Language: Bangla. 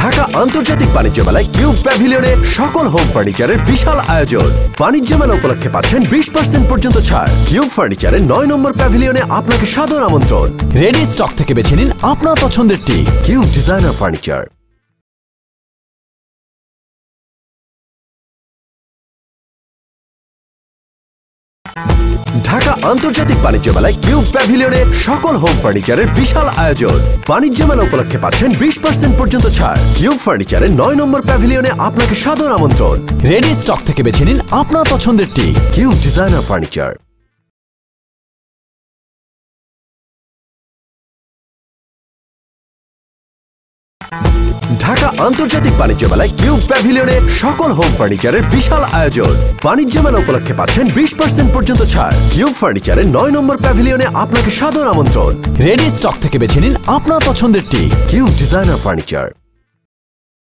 ঢাকা আন্তর্জাতিক বাণিজ্য মেলায় কিউব প্যাভিলিয়নে সকল হোম ফার্নিচারের বিশাল আয়োজন। বাণিজ্য মেলা উপলক্ষে পাচ্ছেন 20% পর্যন্ত ছাড়। কিউব ফার্নিচারের 9 নম্বর প্যাভিলিয়নে আপনাকে সাদর আমন্ত্রণ। রেডি স্টক থেকে বেছে নিন আপনার পছন্দেরটি। Cube designer furniture. ঢাকা আন্তর্জাতিক বাণিজ্য মেলায় কিউব প্যাভিলিয়নে সকল হোম ফার্নিচারের বিশাল আয়োজন। বাণিজ্য মেলা উপলক্ষে পাচ্ছেন 20% পর্যন্ত ছাড়। কিউব ফার্নিচারের 9 নম্বর প্যাভিলিয়নে আপনাকে সাদর আমন্ত্রণ। রেডি স্টক থেকে বেছে নিন আপনার পছন্দেরটি। Cube designer furniture. ঢাকা আন্তর্জাতিক বাণিজ্য মেলায় কিউব প্যাভিলিয়নে সকল হোম ফার্নিচারের বিশাল আয়োজন। বাণিজ্য মেলা উপলক্ষে পাচ্ছেন 20% পর্যন্ত ছাড়। কিউব ফার্নিচারের 9 নম্বর প্যাভিলিয়নে আপনাকে সাদর আমন্ত্রণ। রেডি স্টক থেকে বেছে নিন আপনার পছন্দেরটি। Cube designer furniture.